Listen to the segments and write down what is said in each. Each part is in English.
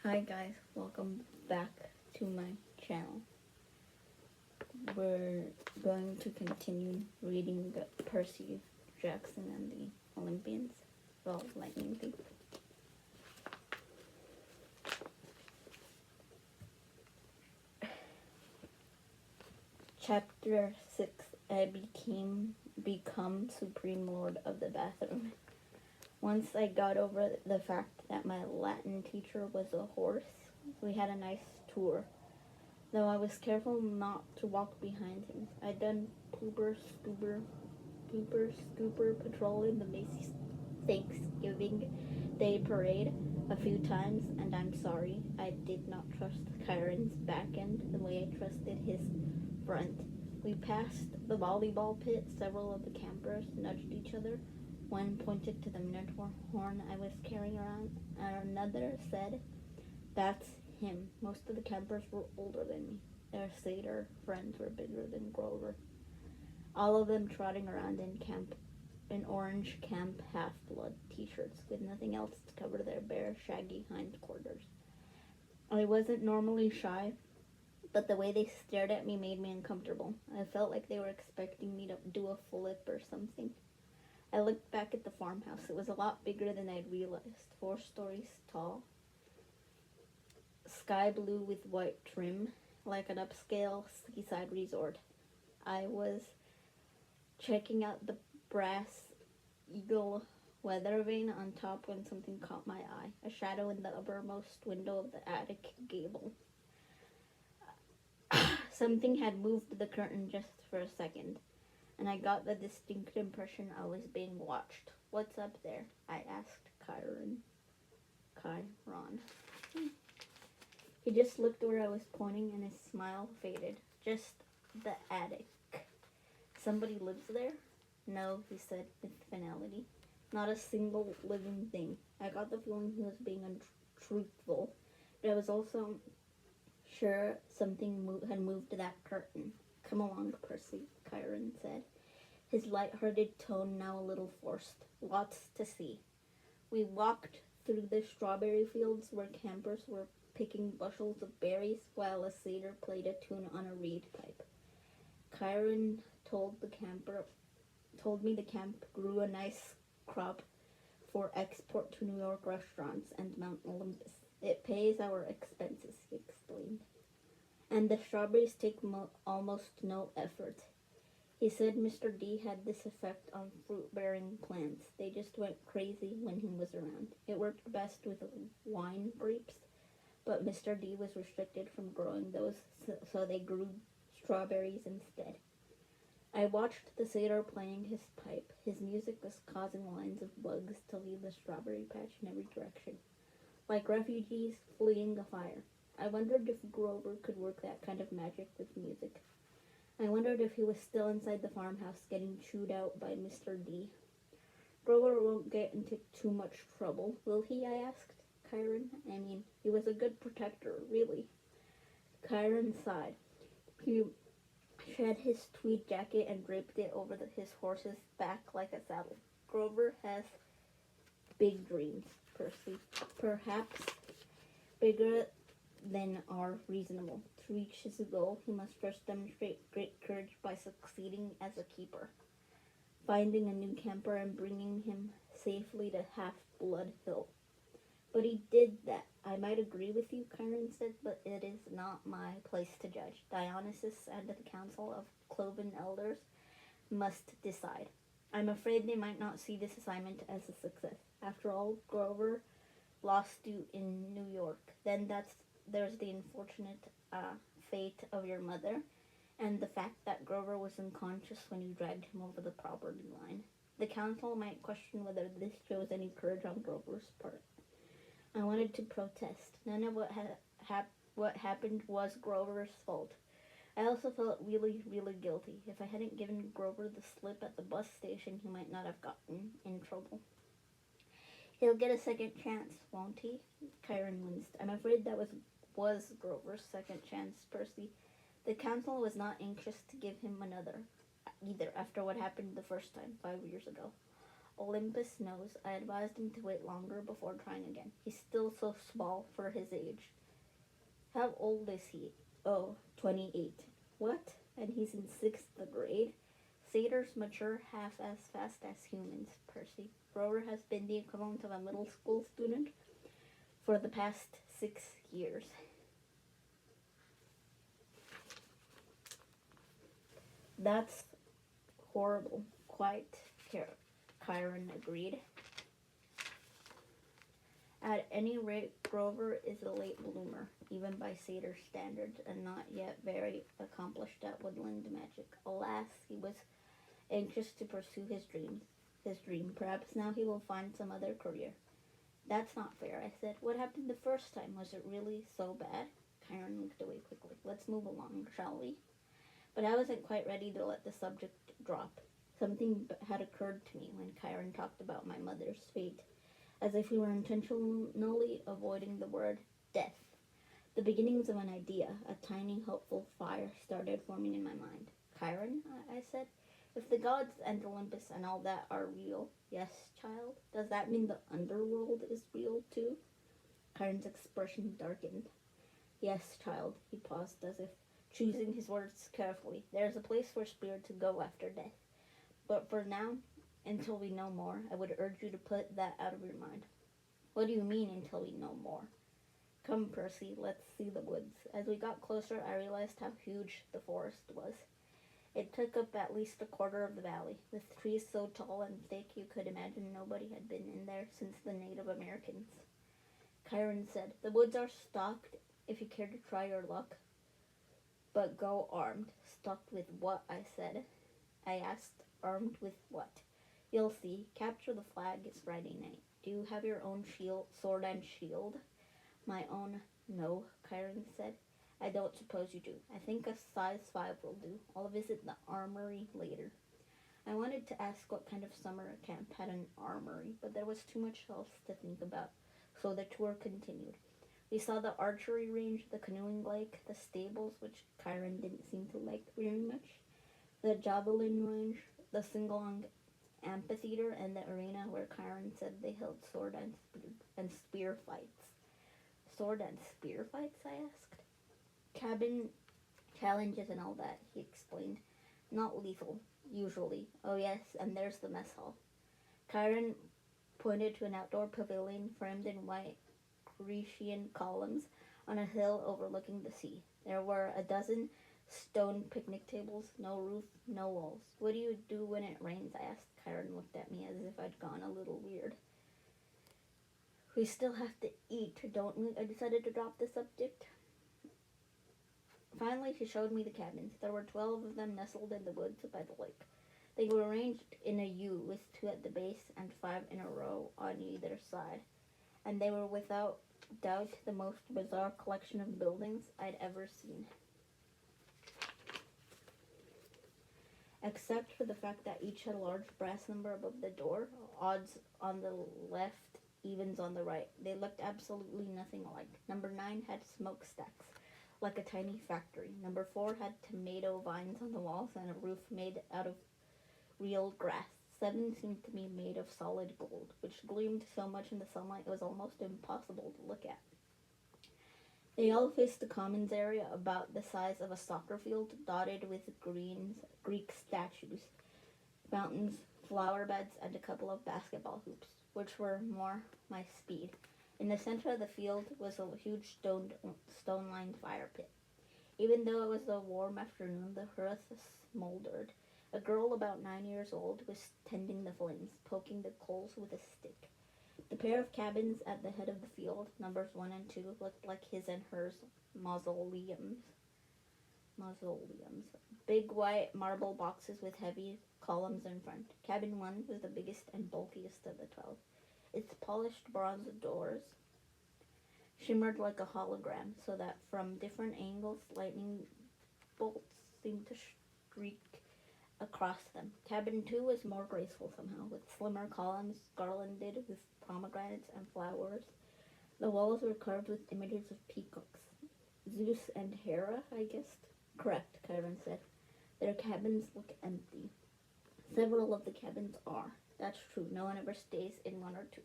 Hi guys, welcome back to my channel. We're going to continue reading Percy Jackson and the Olympians. Well, lightning thief. Chapter 6. I become Supreme Lord of the Bathroom. Once I got over the fact that my Latin teacher was a horse, we had a nice tour. Though I was careful not to walk behind him. I'd done pooper scooper patrol in the Macy's Thanksgiving Day parade a few times, and I'm sorry I did not trust Kyron's back end the way I trusted his front. We passed the volleyball pit. Several of the campers nudged each other. One pointed to the Minotaur horn I was carrying around, and another said, "That's him." Most of the campers were older than me. Their satyr friends were bigger than Grover. All of them trotting around in orange camp half-blood t-shirts with nothing else to cover their bare, shaggy hindquarters. I wasn't normally shy, but the way they stared at me made me uncomfortable. I felt like they were expecting me to do a flip or something. I looked back at the farmhouse. It was a lot bigger than I'd realized. 4 stories tall, sky blue with white trim, like an upscale seaside resort. I was checking out the brass eagle weather vane on top when something caught my eye. A shadow in the uppermost window of the attic gable. Something had moved the curtain just for a second, and I got the distinct impression I was being watched. "What's up there?" I asked Chiron. He just looked where I was pointing and his smile faded. "Just the attic." "Somebody lives there?" "No," he said with finality. "Not a single living thing." I got the feeling he was being untruthful, but I was also sure something had moved that curtain. "Come along, Percy," Chiron said, his light-hearted tone now a little forced. "Lots to see." We walked through the strawberry fields where campers were picking bushels of berries while a satyr played a tune on a reed pipe. Chiron told me the camp grew a nice crop for export to New York restaurants and Mount Olympus. "It pays our expenses," he explained. "And the strawberries take almost no effort." He said Mr. D had this effect on fruit-bearing plants. They just went crazy when he was around. It worked best with wine grapes, but Mr. D was restricted from growing those, so they grew strawberries instead. I watched the satyr playing his pipe. His music was causing lines of bugs to leave the strawberry patch in every direction, like refugees fleeing a fire. I wondered if Grover could work that kind of magic with music. I wondered if he was still inside the farmhouse getting chewed out by Mr. D. "Grover won't get into too much trouble, will he?" I asked Chiron. "I mean, he was a good protector, really." Chiron sighed. He shed his tweed jacket and draped it over his horse's back like a saddle. "Grover has big dreams, Percy. Perhaps bigger than are reasonable. To reach his goal, he must first demonstrate great courage by succeeding as a keeper, finding a new camper and bringing him safely to Half-Blood Hill. But he did that. I might agree with you," Chiron said, "but it is not my place to judge. Dionysus and the Council of Cloven Elders must decide. I'm afraid they might not see this assignment as a success. After all, Grover lost you in New York. Then there's the unfortunate fate of your mother, and the fact that Grover was unconscious when you dragged him over the property line. The council might question whether this shows any courage on Grover's part." I wanted to protest. None of what happened was Grover's fault. I also felt really, really guilty. If I hadn't given Grover the slip at the bus station, he might not have gotten in trouble. "He'll get a second chance, won't he?" Chiron winced. "I'm afraid that was Grover's second chance, Percy. The council was not anxious to give him another, either, after what happened the first time, 5 years ago. Olympus knows. I advised him to wait longer before trying again. He's still so small for his age. How old is he? Oh, 28. What? And he's in 6th grade? Satyrs mature half as fast as humans, Percy. Grover has been the equivalent of a middle school student for the past 6 years. That's horrible. Quite, Chiron agreed. At any rate, Grover is a late bloomer, even by satyr standards, and not yet very accomplished at woodland magic. Alas, he was anxious to pursue his dreams. His dream. Perhaps now he will find some other career. That's not fair, I said. What happened the first time? Was it really so bad? Chiron looked away quickly. Let's move along, shall we? But I wasn't quite ready to let the subject drop. Something had occurred to me when Chiron talked about my mother's fate, as if we were intentionally avoiding the word death. The beginnings of an idea, a tiny, hopeful fire started forming in my mind. Chiron, I said, if the gods and Olympus and all that are real, yes, child, does that mean the underworld is real too? Chiron's expression darkened. Yes, child, he paused as if choosing his words carefully. There's a place for spirits go after death. But for now, until we know more, I would urge you to put that out of your mind. What do you mean, until we know more? Come, Percy, let's see the woods. As we got closer, I realized how huge the forest was. It took up at least a quarter of the valley, with trees so tall and thick you could imagine nobody had been in there since the Native Americans. Chiron said, the woods are stocked if you care to try your luck. But go armed. Stocked with what? I said. I asked, armed with what? You'll see. Capture the flag is Friday night. Do you have your own sword and shield? My own? No, Chiron said. I don't suppose you do. I think a size 5 will do. I'll visit the armory later. I wanted to ask what kind of summer camp had an armory, but there was too much else to think about, so the tour continued. We saw the archery range, the canoeing lake, the stables, which Chiron didn't seem to like very much, the javelin range, the Singalong amphitheater, and the arena where Chiron said they held sword and spear fights. Sword and spear fights, I asked. Cabin challenges and all that, he explained. Not lethal, usually. Oh yes, and there's the mess hall. Chiron pointed to an outdoor pavilion framed in white Grecian columns on a hill overlooking the sea. There were a dozen stone picnic tables, no roof, no walls. What do you do when it rains? I asked. Chiron looked at me as if I'd gone a little weird. We still have to eat, don't we? I decided to drop the subject. Finally, she showed me the cabins. There were 12 of them nestled in the woods by the lake. They were arranged in a U with 2 at the base and 5 in a row on either side. And they were without doubt the most bizarre collection of buildings I'd ever seen. Except for the fact that each had a large brass number above the door, odds on the left, evens on the right. They looked absolutely nothing alike. Number 9 had smokestacks, like a tiny factory. Number 4 had tomato vines on the walls and a roof made out of real grass. 7 seemed to be made of solid gold, which gleamed so much in the sunlight it was almost impossible to look at. They all faced the commons area about the size of a soccer field, dotted with Greek statues, fountains, flower beds, and a couple of basketball hoops, which were more my speed. In the center of the field was a huge stone-lined fire pit. Even though it was a warm afternoon, the hearth smoldered. A girl about 9 years old was tending the flames, poking the coals with a stick. The pair of cabins at the head of the field, numbers 1 and 2, looked like his and hers mausoleums. Big white marble boxes with heavy columns in front. Cabin 1 was the biggest and bulkiest of the 12. Its polished bronze doors shimmered like a hologram, so that from different angles lightning bolts seemed to streak across them. Cabin 2 was more graceful somehow, with slimmer columns garlanded with pomegranates and flowers. The walls were carved with images of peacocks. Zeus and Hera, I guessed. Correct, Chiron said. Their cabins look empty. Several of the cabins are. That's true. No one ever stays in one or two.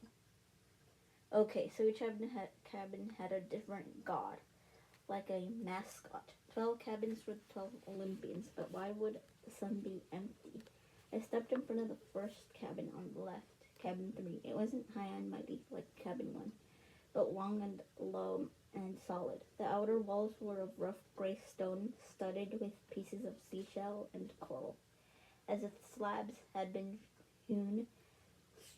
Okay, so each cabin had a different god, like a mascot. 12 cabins for the 12 Olympians, but why would some be empty? I stepped in front of the first cabin on the left, cabin 3. It wasn't high and mighty like cabin 1, but long and low and solid. The outer walls were of rough gray stone, studded with pieces of seashell and coral, as if slabs had been hewn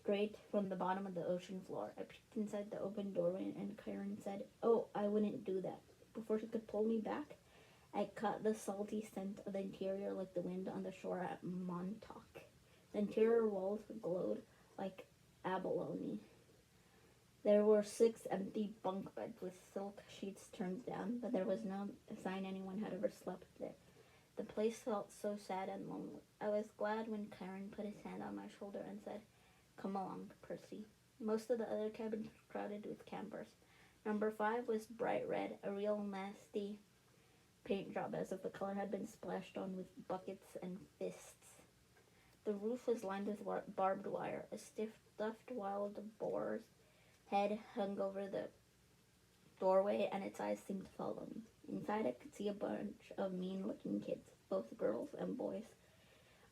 straight from the bottom of the ocean floor. I peeked inside the open doorway, and Karen said, "Oh, I wouldn't do that." Before she could pull me back, I caught the salty scent of the interior like the wind on the shore at Montauk. The interior walls glowed like abalone. There were 6 empty bunk beds with silk sheets turned down, but there was no sign anyone had ever slept there. The place felt so sad and lonely. I was glad when Karen put his hand on my shoulder and said, "Come along, Percy." Most of the other cabins were crowded with campers. Number 5 was bright red, a real nasty paint job, as if the color had been splashed on with buckets and fists. The roof was lined with barbed wire. A stiff, stuffed wild boar's head hung over the doorway, and its eyes seemed to follow me. Inside, I could see a bunch of mean-looking kids, both girls and boys,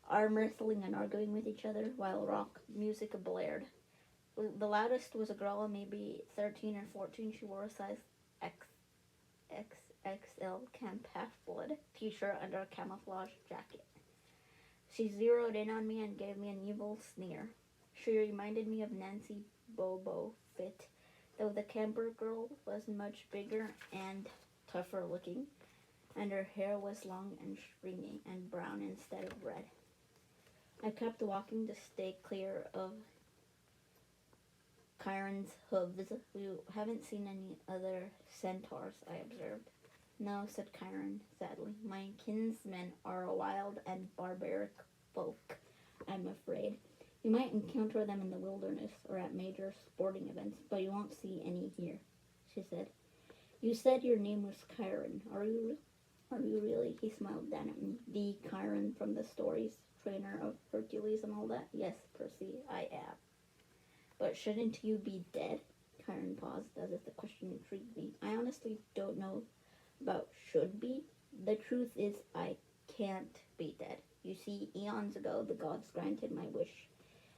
arm wrestling and arguing with each other while rock music blared. The loudest was a girl, maybe 13 or 14. She wore a size XXL Camp Half-Blood t-shirt under a camouflage jacket. She zeroed in on me and gave me an evil sneer. She reminded me of Nancy Bobo Fit, though the camper girl was much bigger and tougher looking, and her hair was long and stringy and brown instead of red. I kept walking to stay clear of Chiron's hooves. "We haven't seen any other centaurs," I observed. "No," said Chiron sadly. "My kinsmen are a wild and barbaric folk, I'm afraid. You might encounter them in the wilderness or at major sporting events, but you won't see any here," she said. "You said your name was Chiron. Are you really?" He smiled down at me. "The Chiron from the stories, trainer of Hercules and all that?" "Yes, Percy, I am." "But shouldn't you be dead?" Chiron paused, as if the question intrigued me. "I honestly don't know about should be. The truth is I can't be dead. You see, eons ago the gods granted my wish.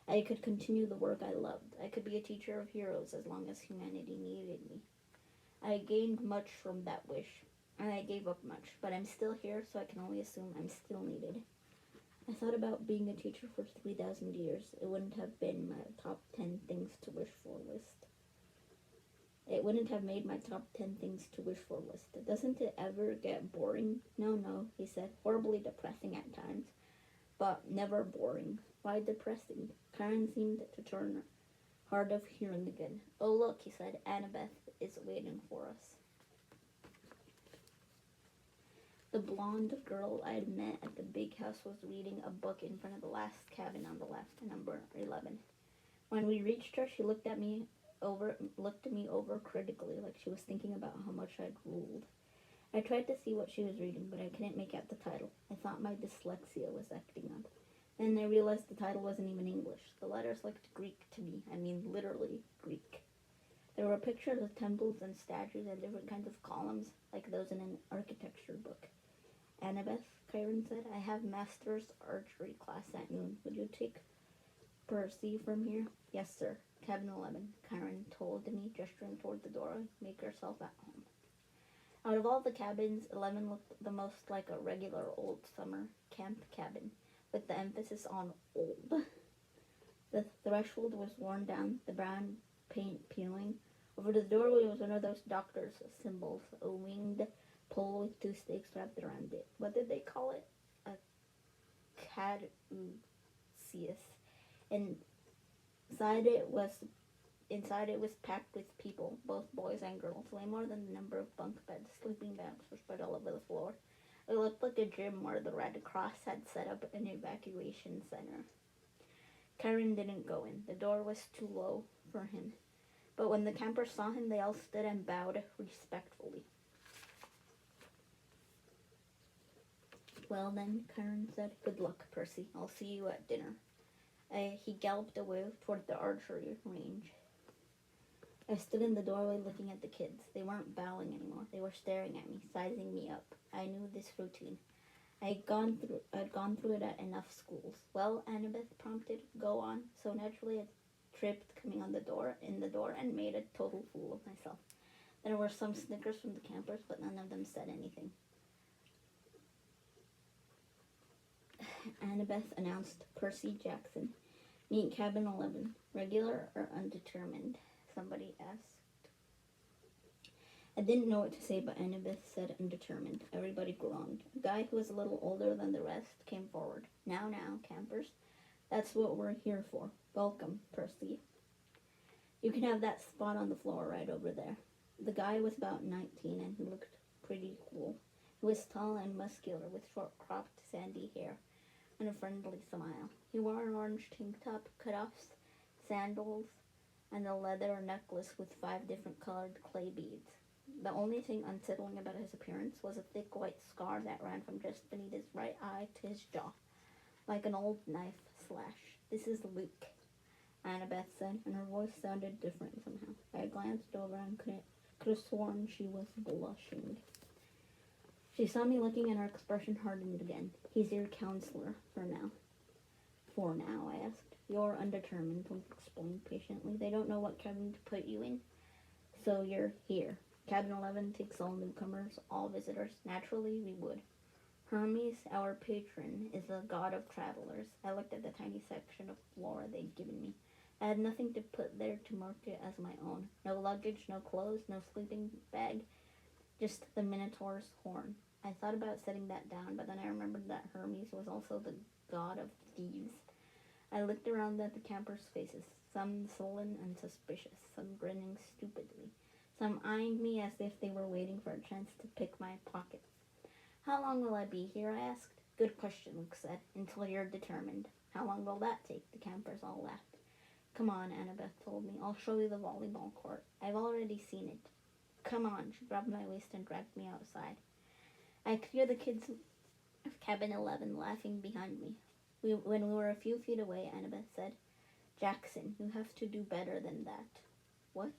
I could continue the work I loved. I could be a teacher of heroes as long as humanity needed me. I gained much from that wish, and I gave up much, but I'm still here, so I can only assume I'm still needed." I thought about being a teacher for 3,000 years. It wouldn't have been my top 10 things to wish for list. It wouldn't have made my top 10 things to wish for list. "Doesn't it ever get boring?" No, he said. "Horribly depressing at times, but never boring." "Why depressing?" Karen seemed to turn hard of hearing again. "Oh, look," he said. "Annabeth is waiting for us." The blonde girl I'd met at the big house was reading a book in front of the last cabin on the left, number 11. When we reached her, she looked me over critically, like she was thinking about how much I'd ruled. I tried to see what she was reading, but I couldn't make out the title. I thought my dyslexia was acting up. Then I realized the title wasn't even English. The letters looked Greek to me. I mean, literally Greek. There were pictures of temples and statues and different kinds of columns, like those in an architecture book. "Annabeth," Chiron said, "I have master's archery class at noon. Would you take Percy from here?" "Yes, sir." "Cabin 11, Chiron told me, gesturing toward the door. "Make yourself at home." Out of all the cabins, 11 looked the most like a regular old summer camp cabin, with the emphasis on old. The threshold was worn down, the brown paint peeling. Over the doorway was one of those doctor's symbols, a winged pole with 2 stakes wrapped around it. What did they call it? A caduceus. Inside it was packed with people, both boys and girls, way more than the number of bunk beds. Sleeping bags were spread all over the floor. It looked like a gym where the Red Cross had set up an evacuation center. Chiron didn't go in. The door was too low for him. But when the campers saw him, they all stood and bowed respectfully. "Well then," Chiron said, "good luck, Percy. I'll see you at dinner." He galloped away toward the archery range. I stood in the doorway looking at the kids. They weren't bowing anymore. They were staring at me, sizing me up. I knew this routine. I'd gone through it at enough schools. Well, Annabeth prompted, go on. So naturally I tripped coming in the door and made a total fool of myself. There were some snickers from the campers, but none of them said anything. Annabeth announced, Percy Jackson. Meet Cabin 11. Regular or undetermined? Somebody asked. I didn't know what to say, but Annabeth said undetermined. Everybody groaned. A guy who was a little older than the rest came forward. Now, campers. That's what we're here for. Welcome, Percy. You can have that spot on the floor right over there. The guy was about 19 and he looked pretty cool. He was tall and muscular with short cropped sandy hair and a friendly smile. He wore an orange tank top, cutoffs, sandals, and a leather necklace with 5 different colored clay beads. The only thing unsettling about his appearance was a thick white scar that ran from just beneath his right eye to his jaw, like an old knife slash. This is Luke, Annabeth said, and her voice sounded different somehow. I glanced over and could have sworn she was blushing. She saw me looking and her expression hardened again. He's your counselor for now. For now, I asked. You're undetermined, Luke explained patiently. They don't know what cabin to put you in, so you're here. Cabin 11 takes all newcomers, all visitors. Naturally, we would. Hermes, our patron, is the god of travelers. I looked at the tiny section of floor they'd given me. I had nothing to put there to mark it as my own. No luggage, no clothes, no sleeping bag, just the Minotaur's horn. I thought about setting that down, but then I remembered that Hermes was also the god of thieves. I looked around at the campers' faces, some sullen and suspicious, some grinning stupidly, some eyeing me as if they were waiting for a chance to pick my pockets. How long will I be here, I asked. Good question, Luke said, until you're determined. How long will that take? The campers all laughed. Come on, Annabeth told me. I'll show you the volleyball court. I've already seen it. Come on. She grabbed my waist and dragged me outside. I could hear the kids of Cabin 11 laughing behind me. When we were a few feet away, Annabeth said, Jackson, you have to do better than that. What?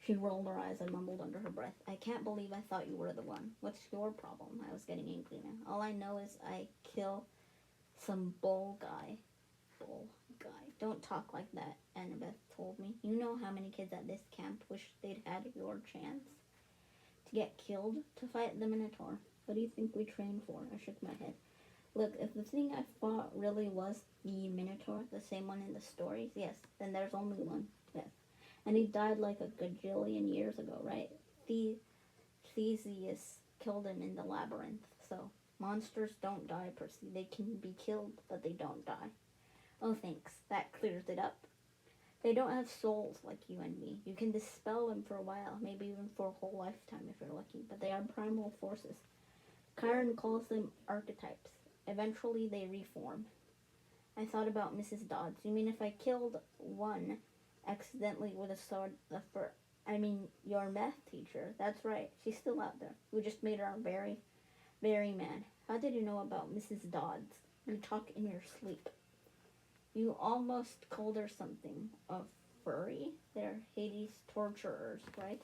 She rolled her eyes and mumbled under her breath. I can't believe I thought you were the one. What's your problem? I was getting angry now. All I know is I kill some bull guy. Don't talk like that, Annabeth told me. You know how many kids at this camp wish they'd had your chance to get killed, to fight the Minotaur. What do you think we trained for? I shook my head. Look, if the thing I fought really was the Minotaur, the same one in the stories, yes, then there's only one. Yes. And he died like a gajillion years ago, right? Theseus killed him in the labyrinth. So, monsters don't die, Percy. They can be killed, but they don't die. Oh, thanks. That clears it up. They don't have souls like you and me. You can dispel them for a while, maybe even for a whole lifetime if you're lucky, but they are primal forces. Chiron calls them archetypes. Eventually, they reform. I thought about Mrs. Dodds. You mean if I killed one accidentally with a sword, your math teacher? That's right. She's still out there. We just made her very, very mad. How did you know about Mrs. Dodds? You talk in your sleep. You almost called her something. A furry? They're Hades torturers, right?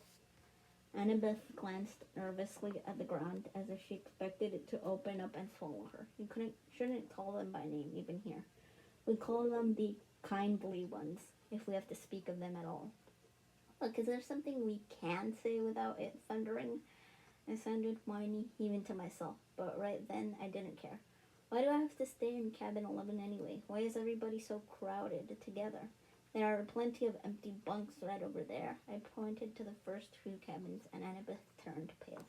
Annabeth glanced nervously at the ground as if she expected it to open up and swallow her. You shouldn't call them by name, even here. We call them the kindly ones, if we have to speak of them at all. Look, is there something we can say without it thundering? I sounded whiny, even to myself, but right then I didn't care. Why do I have to stay in Cabin 11 anyway? Why is everybody so crowded together? There are plenty of empty bunks right over there. I pointed to the first few cabins, and Annabeth turned pale.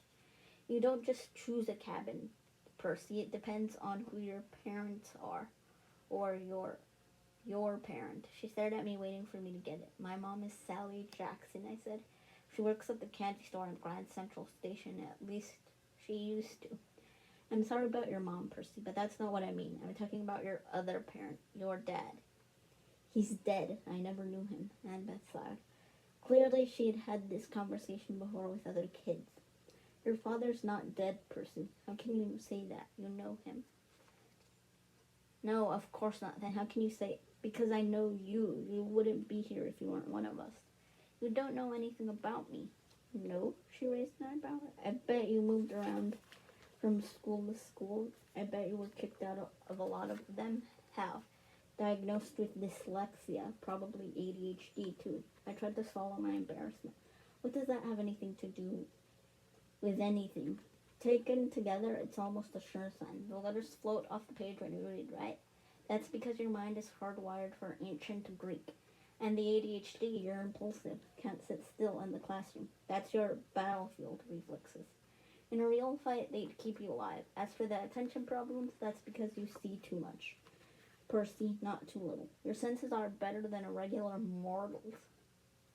You don't just choose a cabin, Percy. It depends on who your parents are, or your parent. She stared at me, waiting for me to get it. My mom is Sally Jackson, I said. She works at the candy store in Grand Central Station. At least she used to. I'm sorry about your mom, Percy, but that's not what I mean. I'm talking about your other parent, your dad. He's dead. I never knew him, Annabeth sighed. Clearly she had had this conversation before with other kids. Your father's not dead, Percy. How can you say that? You know him. No, of course not. Then how can you say, because I know you. You wouldn't be here if you weren't one of us. You don't know anything about me. No, she raised an eyebrow. I bet you moved around from school to school. I bet you were kicked out of a lot of them. How? Diagnosed with dyslexia, probably ADHD too. I tried to swallow my embarrassment. What does that have anything to do with anything? Taken together, it's almost a sure sign. The letters float off the page when you read, right? That's because your mind is hardwired for ancient Greek. And the ADHD, you're impulsive, can't sit still in the classroom. That's your battlefield reflexes. In a real fight, they'd keep you alive. As for the attention problems, that's because you see too much. Percy, not too little. Your senses are better than a regular mortal's.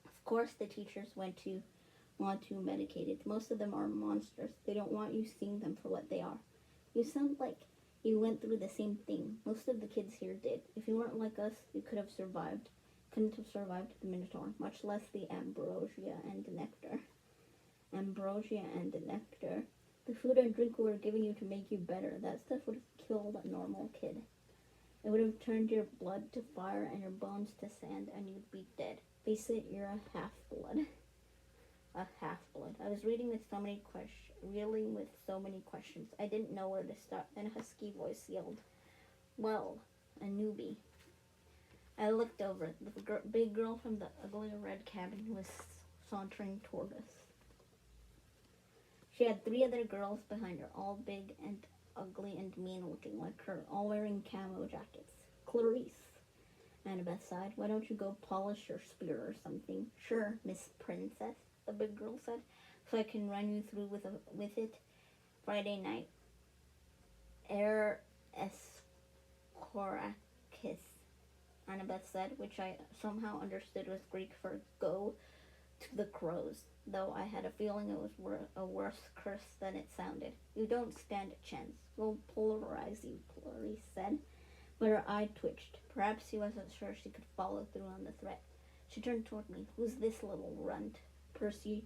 Of course, the teachers want to medicate it. Most of them are monsters. They don't want you seeing them for what they are. You sound like you went through the same thing. Most of the kids here did. If you weren't like us, you couldn't have survived the Minotaur, much less the ambrosia and nectar. Ambrosia and nectar. The food and drink we were giving you to make you better. That stuff would have killed a normal kid. It would have turned your blood to fire and your bones to sand, and you'd be dead. Face it, you're a half-blood. A half-blood. I was reeling with so many questions. I didn't know where to start. Then a husky voice yelled, "Well, a newbie." I looked over. The big girl from the ugly red cabin was sauntering toward us. She had 3 other girls behind her, all big and ugly and mean-looking like her, all wearing camo jackets. "Clarice," Annabeth sighed. "Why don't you go polish your spear or something?" "Sure, Miss Princess," the big girl said, "so I can run you through with it Friday night." Eskorakis, Annabeth said, which I somehow understood was Greek for "go to the crows," though I had a feeling it was a worse curse than it sounded. "You don't stand a chance. We'll polarize you," Clarice said, but her eye twitched. Perhaps she wasn't sure she could follow through on the threat. She turned toward me. "Who's this little runt?" "Percy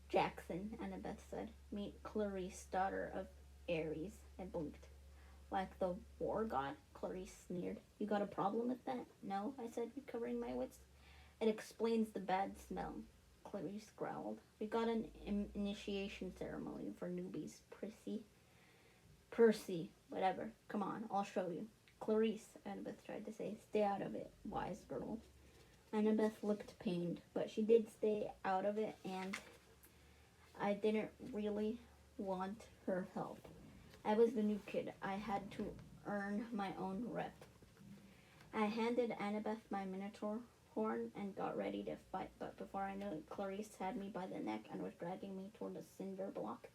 Jackson," Annabeth said. "Meet Clarice, daughter of Ares." I blinked. "Like the war god?" Clarice sneered. "You got a problem with that?" "No," I said, recovering my wits. "It explains the bad smell," Clarice growled. "We got an initiation ceremony for newbies, Percy, whatever. Come on, I'll show you." "Clarice," Annabeth tried to say, "stay out of it, wise girl." Annabeth looked pained, but she did stay out of it, and I didn't really want her help. I was the new kid. I had to earn my own rep. I handed Annabeth my Minotaur horn and got ready to fight, but before I knew it, Clarice had me by the neck and was dragging me toward a cinder block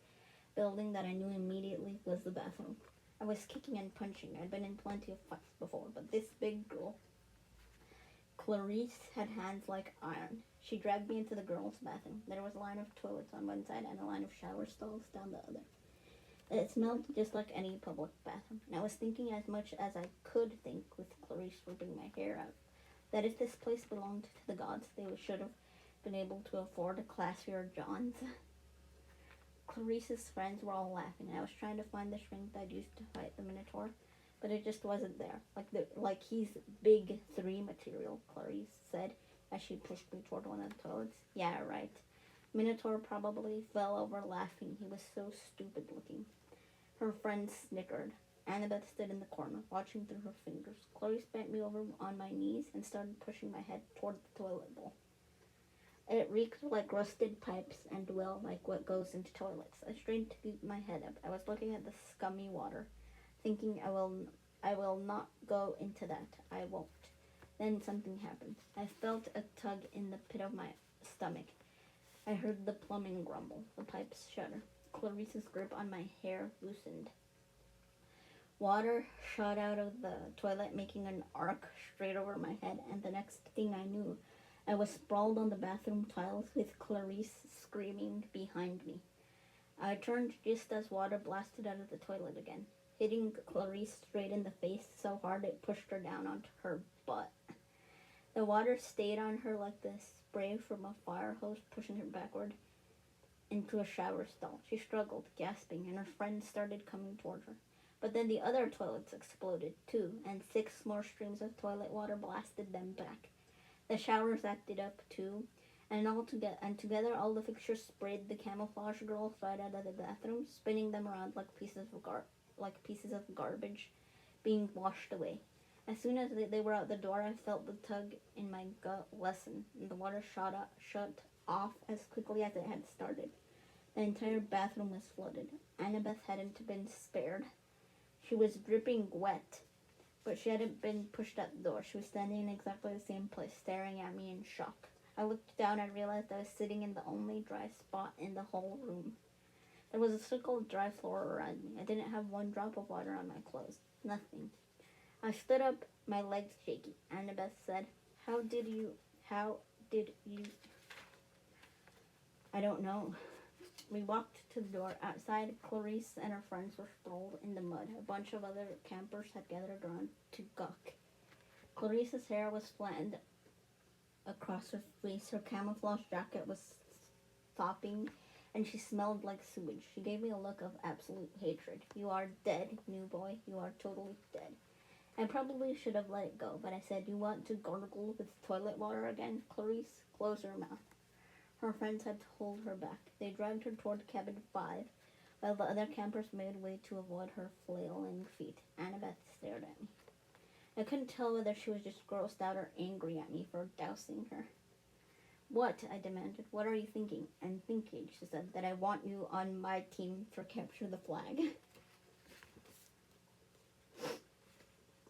building that I knew immediately was the bathroom. I was kicking and punching. I'd been in plenty of fights before, but this big girl, Clarice, had hands like iron. She dragged me into the girls' bathroom. There was a line of toilets on one side and a line of shower stalls down the other. It smelled just like any public bathroom, and I was thinking as much as I could think with Clarice ripping my hair out, that if this place belonged to the gods, they should have been able to afford a classier John's. Clarice's friends were all laughing, and I was trying to find the strength I'd used to fight the Minotaur, but it just wasn't there. Like he's big 3 material, Clarice said as she pushed me toward one of the toilets. "Yeah, right." Minotaur probably fell over laughing. He was so stupid looking. Her friends snickered. Annabeth stood in the corner, watching through her fingers. Clarice bent me over on my knees and started pushing my head toward the toilet bowl. It reeked like rusted pipes and, well, like what goes into toilets. I strained to keep my head up. I was looking at the scummy water, thinking I will not go into that. I won't. Then something happened. I felt a tug in the pit of my stomach. I heard the plumbing grumble, the pipes shudder. Clarice's grip on my hair loosened. Water shot out of the toilet, making an arc straight over my head, and the next thing I knew, I was sprawled on the bathroom tiles with Clarice screaming behind me. I turned just as water blasted out of the toilet again, hitting Clarice straight in the face so hard it pushed her down onto her butt. The water stayed on her like the spray from a fire hose, pushing her backward. into a shower stall. She struggled, gasping, and her friends started coming toward her. But then the other toilets exploded too, and 6 more streams of toilet water blasted them back. The showers acted up too, and together all the fixtures sprayed the camouflage girls right out of the bathroom, spinning them around like pieces of garbage being washed away. As soon as they were out the door, I felt the tug in my gut lessen, and the water shut off as quickly as it had started. The entire bathroom was flooded. Annabeth hadn't been spared. She was dripping wet, but she hadn't been pushed out the door. She was standing in exactly the same place, staring at me in shock. I looked down and realized I was sitting in the only dry spot in the whole room. There was a circle of dry floor around me. I didn't have one drop of water on my clothes. Nothing. I stood up, my legs shaky. Annabeth said, How did you... I don't know. We walked to the door. Outside, Clarice and her friends were sprawled in the mud. A bunch of other campers had gathered around to gawk. Clarice's hair was flattened across her face. Her camouflage jacket was sopping, and she smelled like sewage. She gave me a look of absolute hatred. You are dead, new boy. You are totally dead. I probably should have let it go, but I said, You want to gargle with toilet water again? Clarice, close your mouth. Her friends had to hold her back. They dragged her toward cabin 5, while the other campers made way to avoid her flailing feet. Annabeth stared at me. I couldn't tell whether she was just grossed out or angry at me for dousing her. What? I demanded. What are you thinking? I'm thinking, she said, that I want you on my team for Capture the Flag.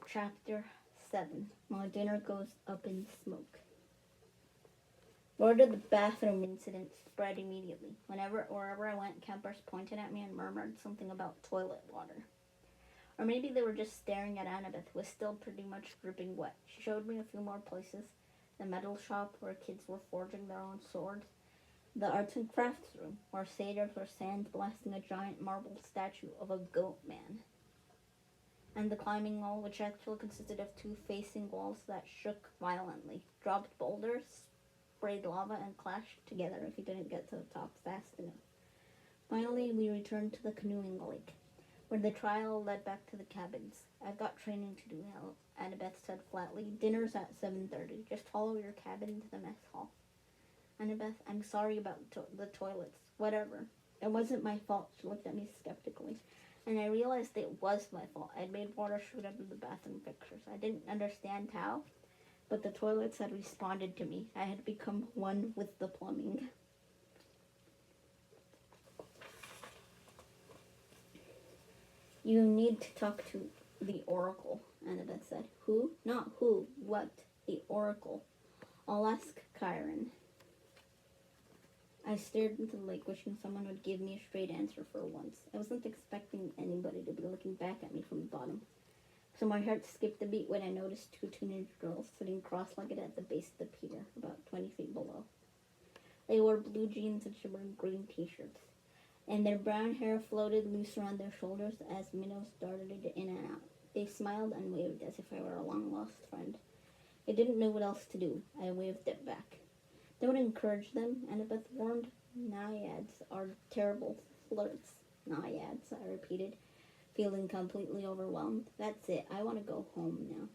Chapter 7. My dinner goes up in smoke. Word of the bathroom incident spread immediately. Wherever I went, campers pointed at me and murmured something about toilet water. Or maybe they were just staring at Annabeth, who was still pretty much dripping wet. She showed me a few more places. The metal shop, where kids were forging their own swords. The arts and crafts room, where satyrs were sandblasting a giant marble statue of a goat man. And the climbing wall, which actually consisted of 2 facing walls that shook violently, dropped boulders, sprayed lava, and clashed together if you didn't get to the top fast enough. Finally, we returned to the canoeing lake, where the trail led back to the cabins. I've got training to do now, Annabeth said flatly. Dinner's at 7:30. Just follow your cabin to the mess hall. Annabeth, I'm sorry about the toilets. Whatever. It wasn't my fault. She looked at me skeptically. And I realized it was my fault. I'd made water shoot out of the bathroom fixtures. I didn't understand how, but the toilets had responded to me. I had become one with the plumbing. You need to talk to the Oracle, Annabeth said. Who? Not who. What? The Oracle. I'll ask Chiron. I stared into the lake, wishing someone would give me a straight answer for once. I wasn't expecting anybody to be looking back at me from the bottom. So my heart skipped a beat when I noticed 2 teenage girls sitting cross-legged at the base of the pier, about 20 feet below. They wore blue jeans and shimmering green t-shirts, and their brown hair floated loose around their shoulders as minnows darted in and out. They smiled and waved as if I were a long-lost friend. I didn't know what else to do. I waved it back. Don't encourage them, Annabeth warned. Naiads are terrible flirts. Naiads, I repeated, feeling completely overwhelmed. That's it. I want to go home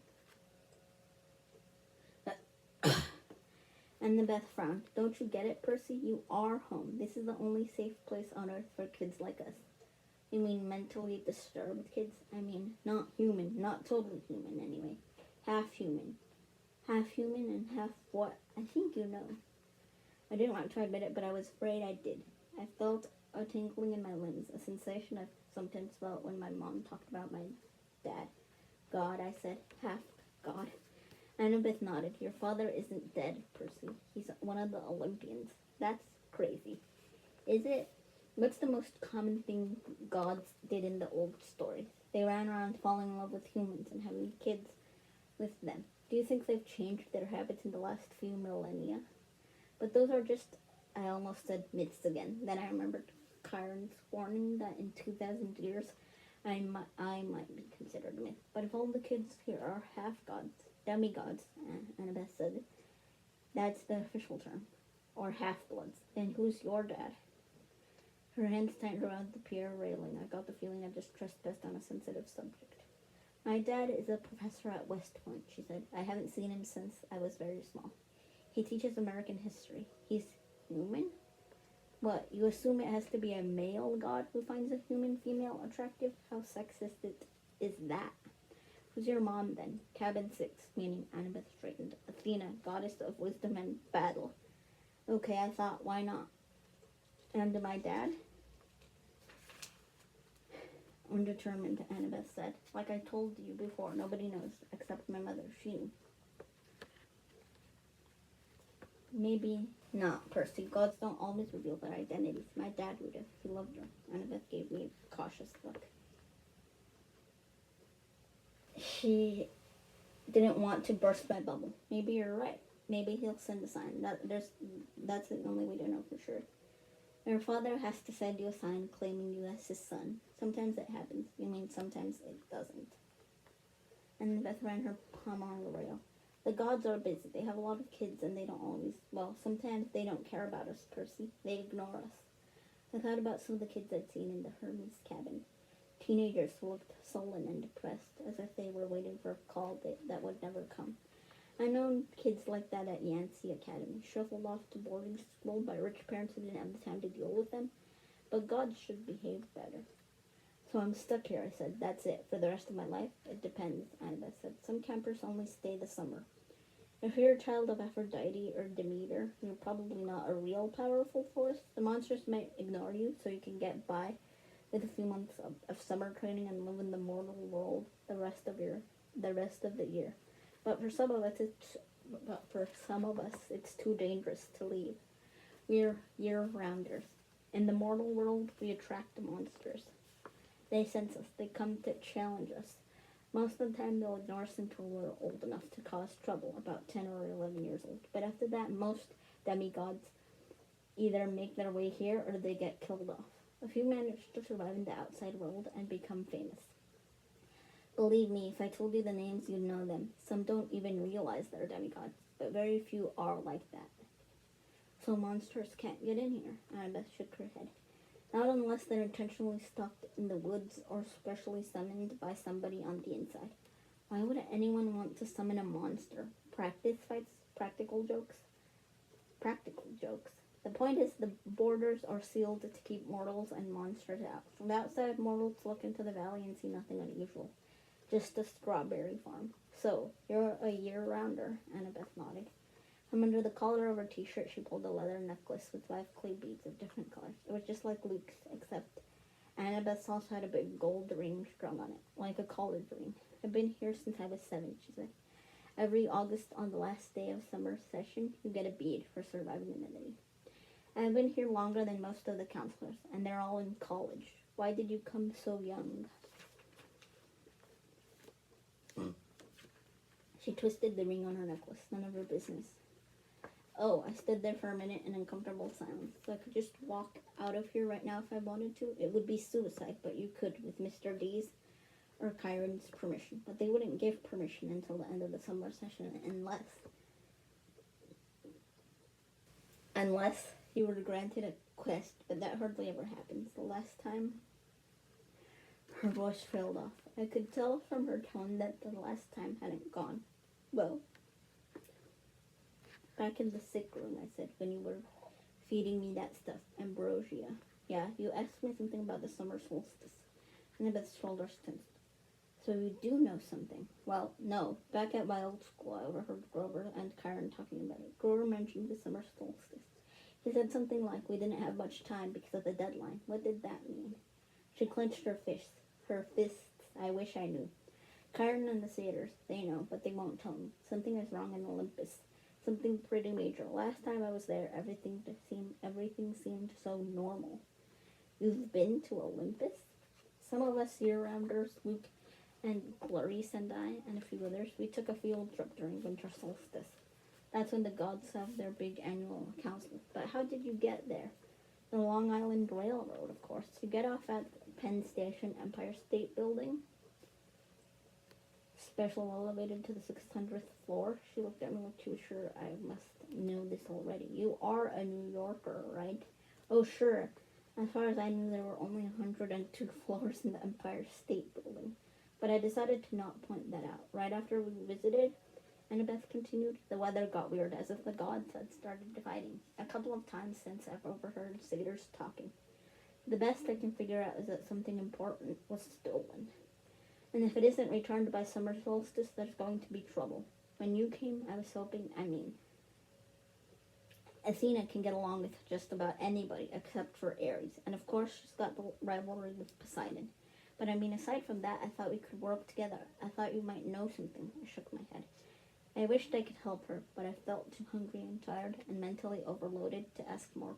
now. Annabeth frowned. Don't you get it, Percy? You are home. This is the only safe place on earth for kids like us. You mean mentally disturbed kids? I mean, not human. Not totally human, anyway. Half human. Half human and half what? I think you know. I didn't want to admit it, but I was afraid I did. I felt a tingling in my limbs, a sensation I've sometimes felt when my mom talked about my dad. God, I said. Half God. Annabeth nodded. Your father isn't dead, Percy. He's one of the Olympians. That's crazy. Is it? What's the most common thing gods did in the old stories? They ran around falling in love with humans and having kids with them. Do you think they've changed their habits in the last few millennia? But those are just, I almost said myths again. Then I remembered Chiron's warning that in 2,000 years I might be considered a myth. But if all the kids here are half-gods, demigods, Annabeth said, that's the official term, or half-bloods, then who's your dad? Her hands tightened around the pier railing. I got the feeling I just trespassed on a sensitive subject. My dad is a professor at West Point, she said. I haven't seen him since I was very small. He teaches American history. He's human? What, you assume it has to be a male god who finds a human female attractive? How sexist is that? Who's your mom then? Cabin 6, meaning Annabeth straightened. Athena, goddess of wisdom and battle. Okay, I thought, why not? And my dad? Undetermined, Annabeth said. Like I told you before, nobody knows except my mother. She knew. Maybe not, Percy. Gods don't always reveal their identities. My dad would have. He loved her. Annabeth gave me a cautious look. She didn't want to burst my bubble. Maybe you're right. Maybe he'll send a sign. That's the only way to know for sure. Your father has to send you a sign claiming you as his son. Sometimes it happens. You mean sometimes it doesn't. And Beth ran her palm on the rail. The gods are busy. They have a lot of kids and they don't always, well, sometimes they don't care about us, Percy. They ignore us. I thought about some of the kids I'd seen in the Hermes cabin. Teenagers who looked sullen and depressed, as if they were waiting for a call that would never come. I known kids like that at Yancey Academy, shuffled off to boarding school by rich parents who didn't have the time to deal with them. But God should behave better. So I'm stuck here, I said. That's it. For the rest of my life? It depends, Annabeth said. Some campers only stay the summer. If you're a child of Aphrodite or Demeter, you're probably not a real powerful force. The monsters might ignore you so you can get by with a few months of summer training and live in the mortal world the rest of the year. But for some of us, it's too dangerous to leave. We're year-rounders. In the mortal world, we attract the monsters. They sense us. They come to challenge us. Most of the time, they'll ignore us until we're old enough to cause trouble, about 10 or 11 years old. But after that, most demigods either make their way here or they get killed off. A few manage to survive in the outside world and become famous. Believe me, if I told you the names, you'd know them. Some don't even realize they're demigods, but very few are like that. So monsters can't get in here, Annabeth shook her head. Not unless they're intentionally stalked in the woods or specially summoned by somebody on the inside. Why would anyone want to summon a monster? Practice fights? Practical jokes? Practical jokes. The point is the borders are sealed to keep mortals and monsters out. From the outside, mortals look into the valley and see nothing unusual. Just a strawberry farm. So, you're a year-rounder, Annabeth nodded. From under the collar of her t-shirt, she pulled a leather necklace with 5 clay beads of different colors. It was just like Luke's, except Annabeth's also had a big gold ring strung on it, like a college ring. I've been here since I was 7, she said. Every August, on the last day of summer session, you get a bead for surviving immunity. I've been here longer than most of the counselors, and they're all in college. Why did you come so young? She twisted the ring on her necklace. None of her business. Oh, I stood there for a minute in uncomfortable silence. So I could just walk out of here right now if I wanted to. It would be suicide, but you could with Mr. D's or Chiron's permission. But they wouldn't give permission until the end of the summer session unless you were granted a quest, but that hardly ever happens. The last time, her voice trailed off. I could tell from her tone that the last time hadn't gone well. Back in the sick room, I said, when you were feeding me that stuff, ambrosia. Yeah, you asked me something about the summer solstice. Annabeth's shoulders tensed. So you do know something. Well, no. Back at my old school, I overheard Grover and Chiron talking about it. Grover mentioned the summer solstice. He said something like, we didn't have much time because of the deadline. What did that mean? She clenched her fists. I wish I knew. Chiron and the satyrs, they know, but they won't tell me. Something is wrong in Olympus. Something pretty major. Last time I was there, everything seemed so normal. You've been to Olympus? Some of us year-rounders, Luke and Clarice and I, and a few others, we took a field trip during winter solstice. That's when the gods have their big annual council. But how did you get there? The Long Island Railroad, of course. You get off at Penn Station, Empire State Building. Special elevated to the 600th floor. She looked at me like she was sure I must know this already. You are a New Yorker, right? Oh, sure. As far as I knew, there were only 102 floors in the Empire State Building. But I decided to not point that out. Right after we visited, Annabeth continued, the weather got weird, as if the gods had started fighting. A couple of times since I've overheard satyrs talking. The best I can figure out is that something important was stolen. And if it isn't returned by summer solstice, there's going to be trouble. When you came, I was hoping, Athena can get along with just about anybody except for Ares. And of course, she's got the rivalry with Poseidon. But aside from that, I thought we could work together. I thought you might know something. I shook my head. I wished I could help her, but I felt too hungry and tired and mentally overloaded to ask more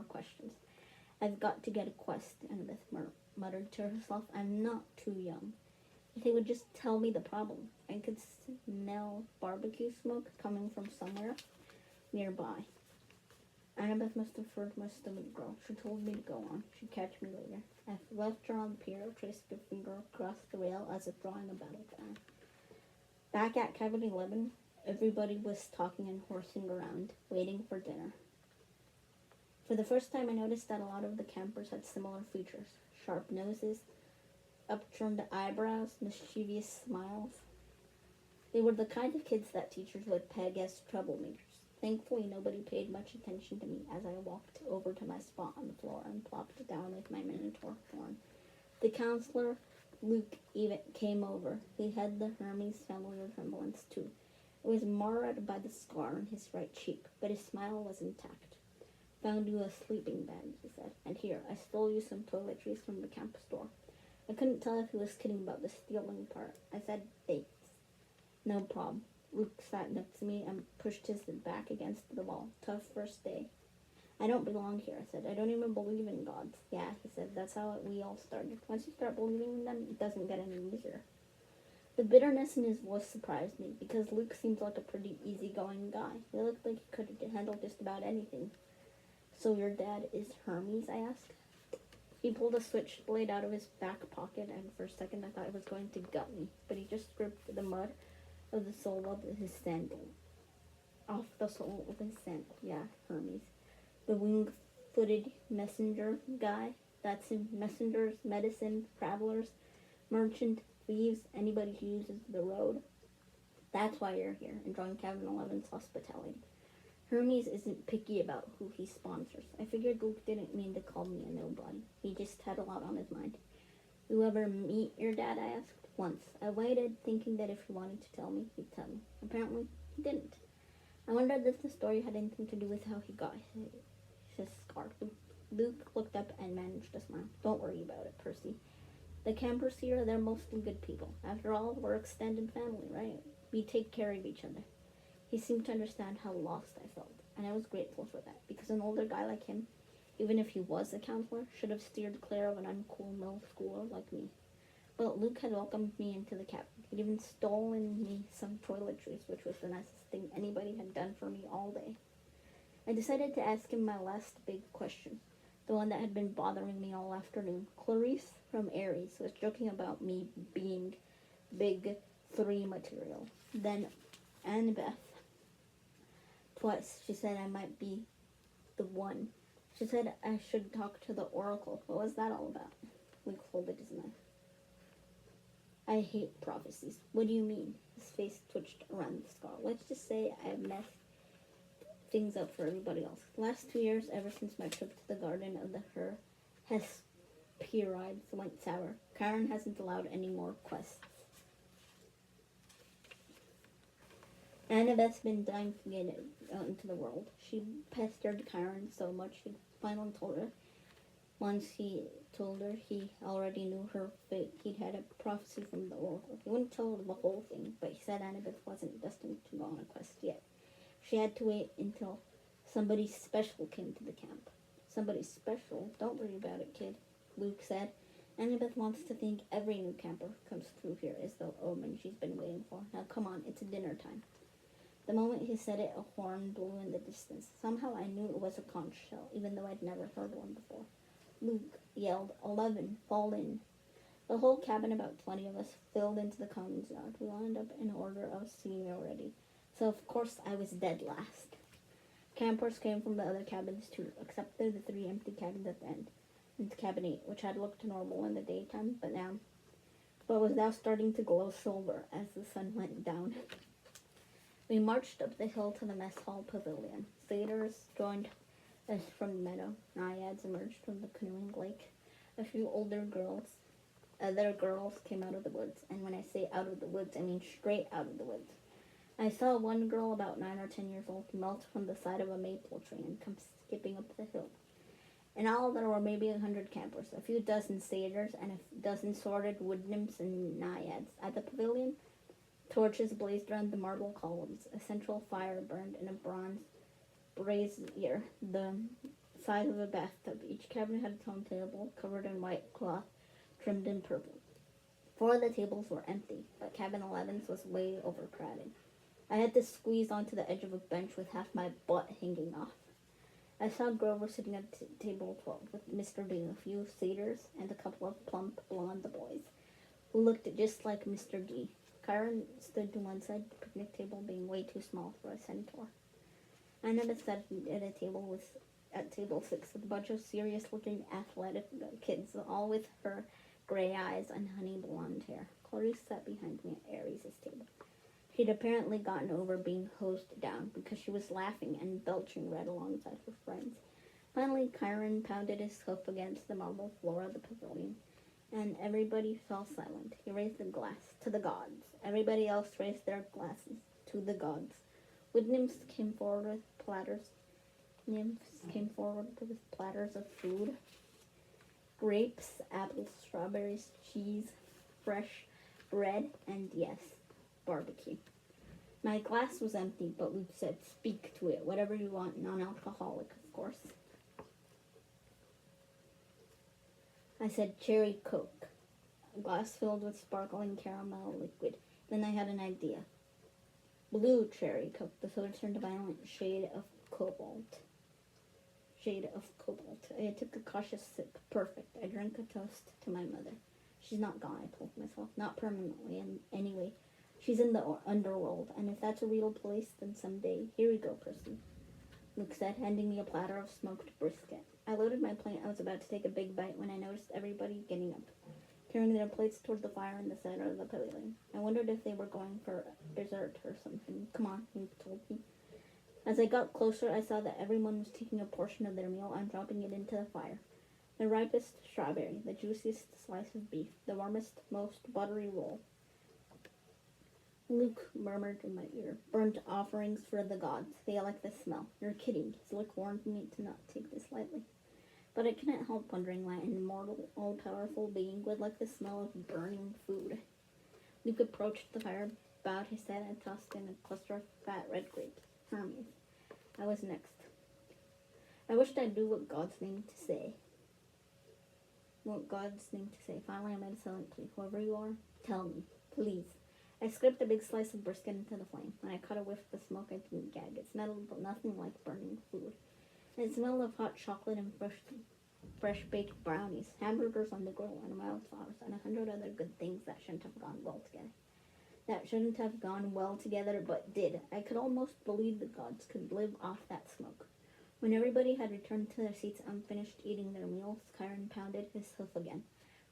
questions. I've got to get a quest, Annabeth muttered to herself. I'm not too young. If they would just tell me the problem. I could smell barbecue smoke coming from somewhere nearby. Annabeth must have heard my stomach growl. She told me to go on. She'd catch me later. I left her on the pier, traced her finger across the rail as if drawing a battle plan. Back at Cabin 11, everybody was talking and horsing around, waiting for dinner. For the first time, I noticed that a lot of the campers had similar features. Sharp noses, upturned eyebrows, mischievous smiles. They were the kind of kids that teachers would peg as troublemakers. Thankfully, nobody paid much attention to me as I walked over to my spot on the floor and plopped down with my Minotaur thorn. The counselor, Luke, even came over. He had the Hermes family resemblance, too. It was marred by the scar on his right cheek, but his smile was intact. Found you a sleeping bag, he said. And here, I stole you some toiletries from the camp store. I couldn't tell if he was kidding about the stealing part. I said, thanks. No problem. Luke sat next to me and pushed his back against the wall. Tough first day. I don't belong here, I said. I don't even believe in gods. Yeah, he said. That's how we all started. Once you start believing in them, it doesn't get any easier. The bitterness in his voice surprised me, because Luke seemed like a pretty easygoing guy. He looked like he could handle just about anything. So your dad is Hermes, I asked. He pulled a switchblade out of his back pocket, and for a second I thought it was going to gut me, but he just gripped the mud of the sole of his sandal. Off the sole of his sandal. Yeah, Hermes. The wing-footed messenger guy. That's him. Messengers, medicine, travelers, merchant, thieves, anybody who uses the road. That's why you're here, enjoying Cabin 11's hospitality. Hermes isn't picky about who he sponsors. I figured Luke didn't mean to call me a nobody. He just had a lot on his mind. You ever meet your dad, I asked. Once. I waited, thinking that if he wanted to tell me, he'd tell me. Apparently, he didn't. I wondered if the story had anything to do with how he got his scar. Luke looked up and managed to smile. Don't worry about it, Percy. The campers here, they're mostly good people. After all, we're extended family, right? We take care of each other. He seemed to understand how lost I felt, and I was grateful for that, because an older guy like him, even if he was a counselor, should have steered clear of an uncool middle schooler like me. But Luke had welcomed me into the cabin. He'd even stolen me some toiletries, which was the nicest thing anybody had done for me all day. I decided to ask him my last big question, the one that had been bothering me all afternoon. Clarice from Ares was joking about me being big 3 material. Then Annabeth, twice, she said I might be the one. She said I should talk to the oracle. What was that all about? Luke folded his knife. I hate prophecies. What do you mean? His face twitched around the scar. Let's just say I have messed things up for everybody else. The last 2 years, ever since my trip to the garden of the Hesperides went sour, Chiron hasn't allowed any more quests. Annabeth's been dying to get it out into the world. She pestered Chiron so much he finally told her. Once he told her he already knew her fate. He'd had a prophecy from the oracle. He wouldn't tell her the whole thing, but he said Annabeth wasn't destined to go on a quest yet. She had to wait until somebody special came to the camp. Somebody special? Don't worry about it, kid, Luke said. Annabeth wants to think every new camper who comes through here is the omen she's been waiting for. Now come on, it's dinner time. The moment he said it, a horn blew in the distance. Somehow I knew it was a conch shell, even though I'd never heard one before. Luke yelled, 11, fall in. The whole cabin, about 20 of us, filled into the commons yard. We lined up in order of seniority, so of course I was dead last. Campers came from the other cabins too, except for the three empty cabins at the end. And cabin 8, which had looked normal in the daytime, but was now starting to glow silver as the sun went down. We marched up the hill to the mess hall pavilion. Satyrs joined us from the meadow. Naiads emerged from the canoeing lake. A few other girls came out of the woods. And when I say out of the woods, I mean straight out of the woods. I saw one girl about 9 or 10 years old melt from the side of a maple tree and come skipping up the hill. In all, there were maybe 100 campers, a few dozen satyrs, and a dozen sorted wood nymphs and naiads. At the pavilion, torches blazed around the marble columns. A central fire burned in a bronze brazier the size of a bathtub. Each cabin had its own table, covered in white cloth, trimmed in purple. 4 of the tables were empty, but cabin 11's was way overcrowded. I had to squeeze onto the edge of a bench with half my butt hanging off. I saw Grover sitting at table 12 with Mr. D, a few satyrs, and a couple of plump blonde boys who looked just like Mr. D. Chiron stood to one side, the picnic table being way too small for a centaur. I noticed that at table 6 with a bunch of serious-looking athletic kids, all with her gray eyes and honey blonde hair. Clarice sat behind me at Aries' table. She'd apparently gotten over being hosed down because she was laughing and belching red alongside her friends. Finally, Chiron pounded his hoof against the marble floor of the pavilion, and everybody fell silent. He raised a glass to the gods. Everybody else raised their glasses to the gods. Wood nymphs came forward with platters of food. Grapes, apples, strawberries, cheese, fresh bread, and yes, barbecue. My glass was empty, but Luke said, "Speak to it. Whatever you want, non-alcoholic, of course." I said, "Cherry Coke." A glass filled with sparkling caramel liquid. Then I had an idea. Blue cherry Coke. The soda turned a violent shade of cobalt. I took a cautious sip. Perfect. I drank a toast to my mother. She's not gone, I told myself. Not permanently, and anyway. She's in the underworld, and if that's a real place, then someday. Here we go, Percy, Luke said, handing me a platter of smoked brisket. I loaded my plate. I was about to take a big bite when I noticed everybody getting up, carrying their plates toward the fire in the center of the pavilion. I wondered if they were going for dessert or something. "Come on," he told me. As I got closer, I saw that everyone was taking a portion of their meal and dropping it into the fire. The ripest strawberry, the juiciest slice of beef, the warmest, most buttery roll. Luke murmured in my ear, "Burnt offerings for the gods. They like the smell." "You're kidding." His look warned me to not take this lightly. But I couldn't help wondering why an immortal, all-powerful being would like the smell of burning food. Luke approached the fire, bowed his head, and tossed in a cluster of fat red grapes. Hermes. I was next. I wished I knew what God's name to say. Finally, I made a silent plea. "Whoever you are, tell me, please." I scraped a big slice of brisket into the flame. When I caught a whiff of the smoke, I didn't gag. It smelled nothing like burning food. It smelled of hot chocolate and fresh-baked brownies, hamburgers on the grill, and wildflowers, and 100 other good things that shouldn't have gone well together. But did. I could almost believe the gods could live off that smoke. When everybody had returned to their seats and finished eating their meals, Chiron pounded his hoof again.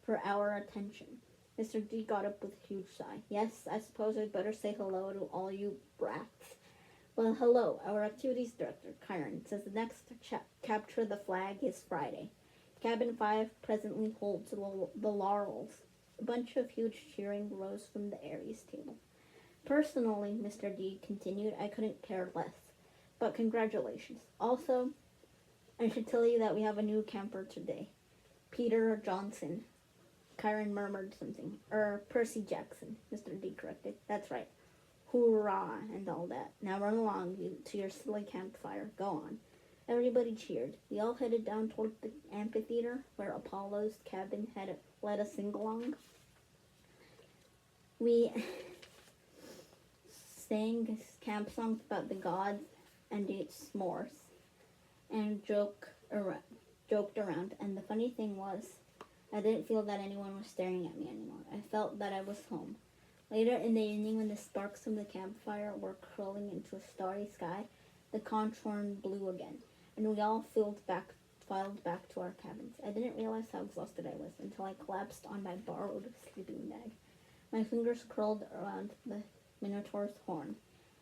For our attention. Mr. D got up with a huge sigh. "Yes, I suppose I'd better say hello to all you brats." "Well, hello. Our activities director, Chiron, says the next capture the flag is Friday. Cabin 5 presently holds the laurels." A bunch of huge cheering rose from the Aries table. "Personally," Mr. D continued, "I couldn't care less. But congratulations. Also, I should tell you that we have a new camper today. Peter Johnson." Chiron murmured something. Percy Jackson," Mr. D corrected. "That's right. Hoorah and all that. Now run along to your silly campfire. Go on." Everybody cheered. We all headed down toward the amphitheater where Apollo's cabin had led a sing-along. We sang camp songs about the gods and ate s'mores and joked around. And the funny thing was, I didn't feel that anyone was staring at me anymore. I felt that I was home. Later in the evening, when the sparks from the campfire were curling into a starry sky, The conch horn blew again, and we all filed back to our cabins. I didn't realize how exhausted I was until I collapsed on my borrowed sleeping bag. My fingers curled around the Minotaur's horn.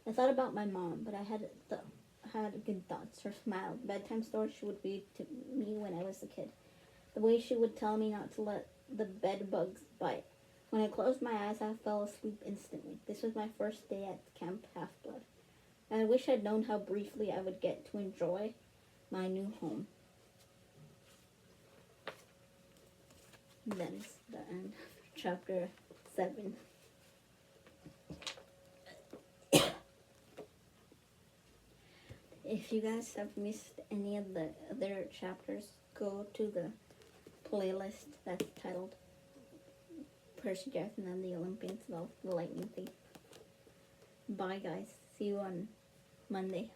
I thought about my mom, but I had good thoughts. Her smile, the bedtime stories she would read to me when I was a kid, the way she would tell me not to let the bed bugs bite. When I closed my eyes, I fell asleep instantly. This was my first day at Camp Half-Blood, and I wish I'd known how briefly I would get to enjoy my new home. That is the end of chapter 7. If you guys have missed any of the other chapters, go to the playlist that's titled Percy Jackson and the Olympians of the Lightning Thief. Bye, guys. See you on Monday.